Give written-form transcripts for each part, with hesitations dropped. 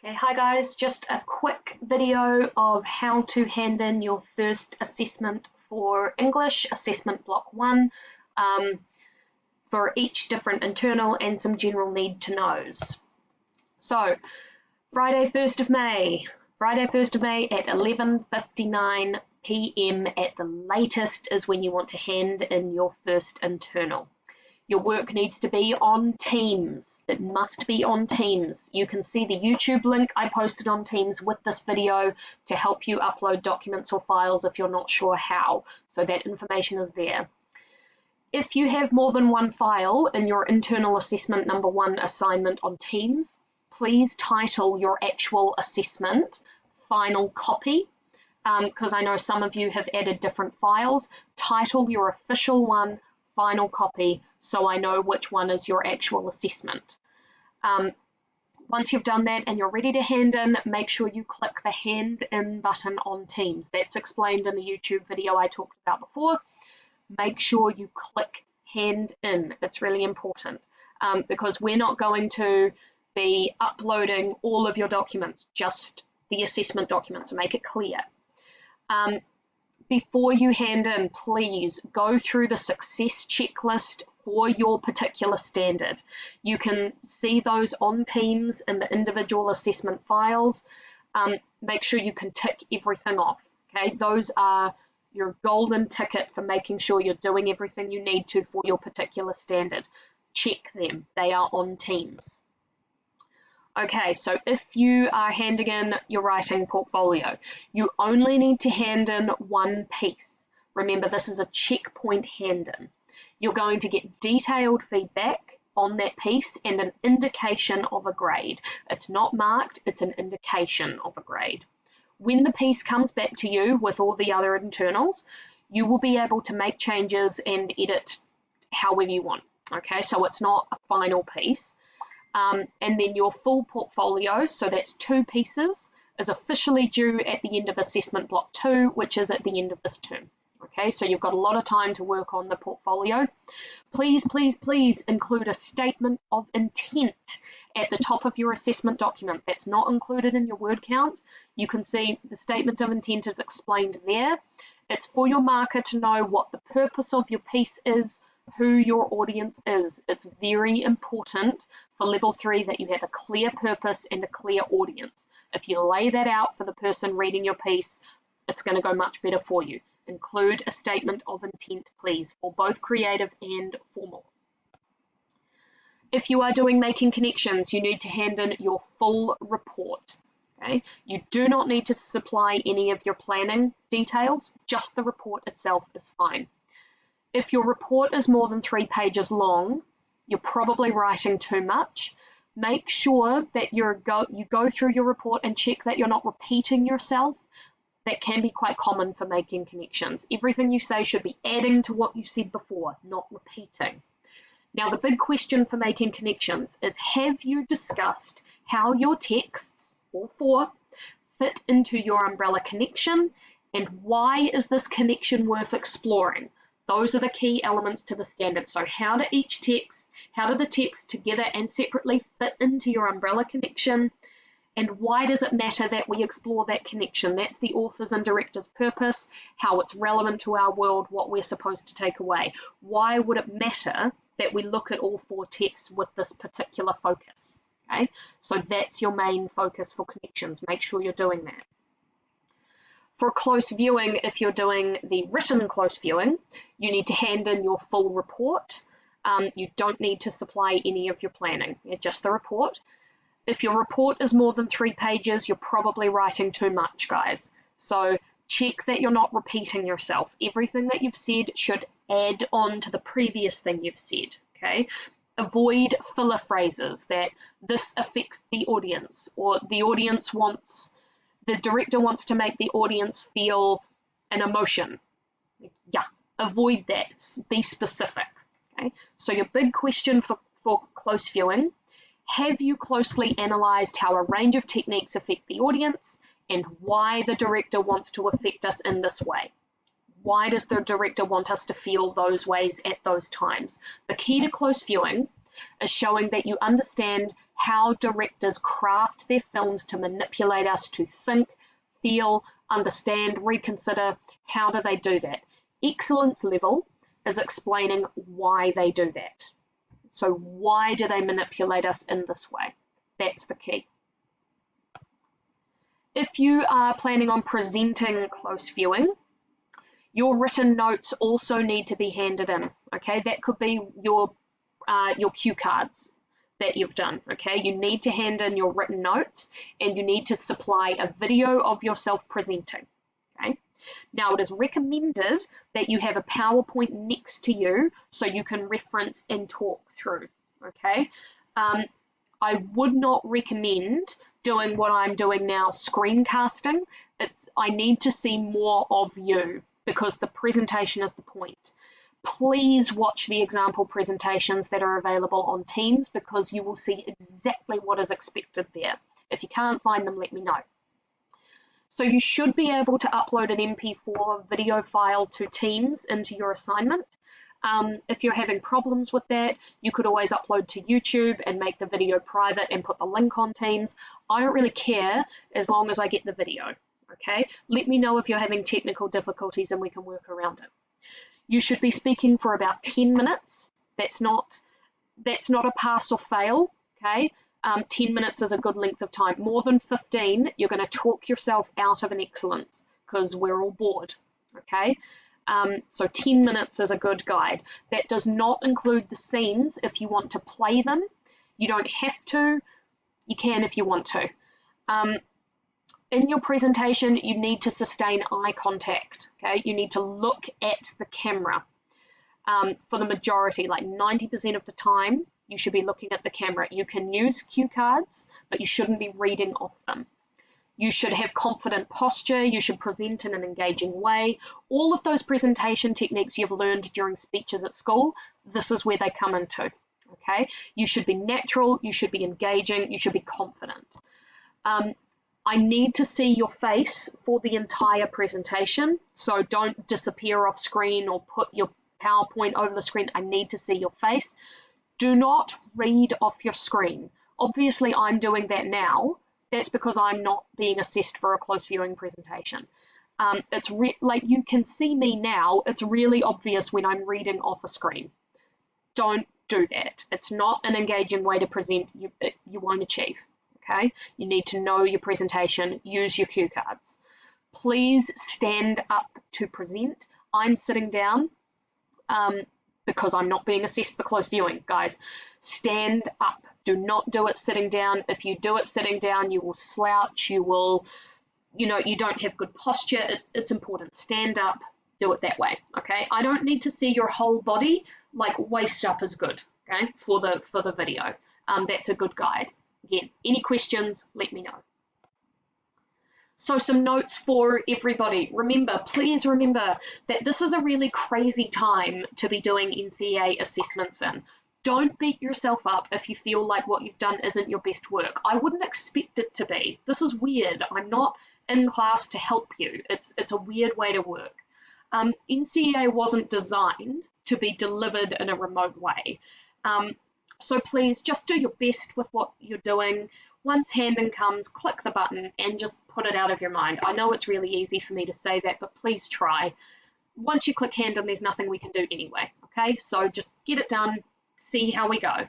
Okay, hi guys, just a quick video of how to hand in your first assessment for English, assessment block 1, for each different internal and some general need to knows. So, Friday 1st of May at 11:59 p.m. at the latest is when you want to hand in your first internal. Your work needs to be on Teams. It must be on Teams. You can see the YouTube link I posted on Teams with this video to help you upload documents or files if you're not sure how. So that information is there. If you have more than one file in your internal assessment number 1 assignment on Teams, please title your actual assessment final copy. Because I know some of you have added different files. Title your official one final copy so I know which one is your actual assessment. Once you've done that and you're ready to hand in, make sure you click the hand in button on Teams. That's explained in the YouTube video I talked about before. Make sure you click hand in. It's really important because we're not going to be uploading all of your documents, just the assessment documents, to make it clear. Before you hand in, please go through the success checklist for your particular standard. You can see those on Teams in the individual assessment files. Make sure you can tick everything off. Okay, those are your golden ticket for making sure you're doing everything you need to for your particular standard. Check them. They are on Teams. Okay, so if you are handing in your writing portfolio, you only need to hand in one piece. Remember, this is a checkpoint hand-in. You're going to get detailed feedback on that piece and an indication of a grade. It's not marked, it's an indication of a grade. When the piece comes back to you with all the other internals, you will be able to make changes and edit however you want. Okay, so it's not a final piece. And then your full portfolio, so that's 2 pieces, is officially due at the end of assessment block 2, which is at the end of this term. Okay, so you've got a lot of time to work on the portfolio. Please, please, please include a statement of intent at the top of your assessment document. That's not included in your word count. You can see the statement of intent is explained there. It's for your marker to know what the purpose of your piece is, who your audience is. It's very important for level 3 that you have a clear purpose and a clear audience. If you lay that out for the person reading your piece, it's going to go much better for you. Include a statement of intent, please, for both creative and formal. If you are doing making connections, you need to hand in your full report. Okay? You do not need to supply any of your planning details, just the report itself is fine. If your report is more than 3 pages long, you're probably writing too much. Make sure that you go through your report and check that you're not repeating yourself. That can be quite common for making connections. Everything you say should be adding to what you said before, not repeating. Now, the big question for making connections is, have you discussed how your texts, all 4, fit into your umbrella connection, and why is this connection worth exploring? Those are the key elements to the standard. So how do the texts together and separately fit into your umbrella connection? And why does it matter that we explore that connection? That's the author's and director's purpose, how it's relevant to our world, what we're supposed to take away. Why would it matter that we look at all 4 texts with this particular focus? Okay, so that's your main focus for connections. Make sure you're doing that. For close viewing, if you're doing the written close viewing, you need to hand in your full report. You don't need to supply any of your planning, just the report. If your report is more than 3 pages, you're probably writing too much, guys. So check that you're not repeating yourself. Everything that you've said should add on to the previous thing you've said, okay? Avoid filler phrases that this affects the audience, or the director wants to make the audience feel an emotion. Yeah, avoid that. Be specific. Okay? So your big question for close viewing, have you closely analysed how a range of techniques affect the audience and why the director wants to affect us in this way? Why does the director want us to feel those ways at those times? The key to close viewing is showing that you understand how directors craft their films to manipulate us to think, feel, understand, reconsider. How do they do that? Excellence level is explaining why they do that. So why do they manipulate us in this way? That's the key. If you are planning on presenting close viewing, your written notes also need to be handed in, okay? That could be your cue cards that you've done, okay? You need to hand in your written notes, and you need to supply a video of yourself presenting, okay? Now, it is recommended that you have a PowerPoint next to you so you can reference and talk through, okay? I would not recommend doing what I'm doing now, screencasting. I need to see more of you because the presentation is the point. Please watch the example presentations that are available on Teams because you will see exactly what is expected there. If you can't find them, let me know. So you should be able to upload an MP4 video file to Teams into your assignment. If you're having problems with that, you could always upload to YouTube and make the video private and put the link on Teams. I don't really care as long as I get the video, okay? Let me know if you're having technical difficulties and we can work around it. You should be speaking for about 10 minutes. That's not a pass or fail, okay? 10 minutes is a good length of time. More than 15, you're going to talk yourself out of an excellence because we're all bored, okay? So 10 minutes is a good guide. That does not include the scenes if you want to play them. You don't have to. You can if you want to. In your presentation, you need to sustain eye contact, okay? You need to look at the camera. For the majority, like 90% of the time, you should be looking at the camera. You can use cue cards, but you shouldn't be reading off them. You should have confident posture. You should present in an engaging way. All of those presentation techniques you've learned during speeches at school, this is where they come into, okay? You should be natural. You should be engaging. You should be confident. I need to see your face for the entire presentation, so don't disappear off screen or put your PowerPoint over the screen. I need to see your face. Do not read off your screen. Obviously, I'm doing that now. That's because I'm not being assessed for a close viewing presentation. Like you can see me now, it's really obvious when I'm reading off a screen. Don't do that. It's not an engaging way to present. You won't achieve, okay? You need to know your presentation, use your cue cards. Please stand up to present. I'm sitting down because I'm not being assessed for close viewing, guys. Stand up. Do not do it sitting down. If you do it sitting down, you will slouch, you will, you don't have good posture. It's important. Stand up, do it that way, okay? I don't need to see your whole body, like waist up is good, okay, for the video. That's a good guide. Again, any questions, let me know. So some notes for everybody. Please remember that this is a really crazy time to be doing NCEA assessments in. Don't beat yourself up if you feel like what you've done isn't your best work. I wouldn't expect it to be. This is weird. I'm not in class to help you. It's a weird way to work. NCEA wasn't designed to be delivered in a remote way. So please just do your best with what you're doing. Once hand-in comes, click the button and just put it out of your mind. I know it's really easy for me to say that, but please try. Once you click hand-in, there's nothing we can do anyway, okay? So just get it done, see how we go.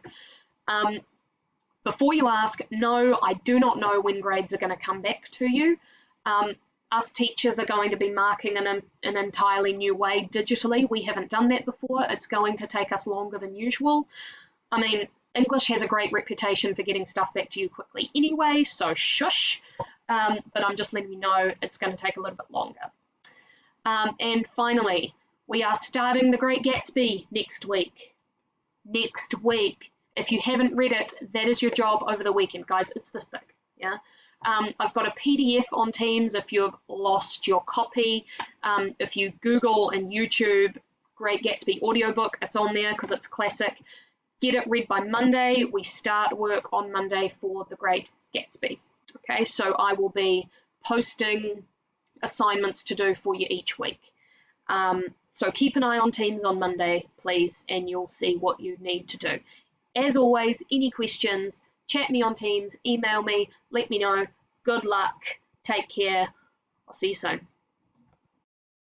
Before you ask, no, I do not know when grades are going to come back to you. Us teachers are going to be marking in an entirely new way digitally. We haven't done that before. It's going to take us longer than usual. I mean, English has a great reputation for getting stuff back to you quickly anyway, so shush. But I'm just letting you know it's going to take a little bit longer. And finally, we are starting The Great Gatsby next week. Next week. If you haven't read it, that is your job over the weekend, guys. It's this big, yeah? I've got a PDF on Teams if you've lost your copy. If you Google and YouTube Great Gatsby audiobook, it's on there because it's classic. Get it read by Monday. We start work on Monday for The Great Gatsby. Okay, so I will be posting assignments to do for you each week. So keep an eye on Teams on Monday, please, and you'll see what you need to do. As always, any questions, chat me on Teams, email me, let me know. Good luck. Take care. I'll see you soon.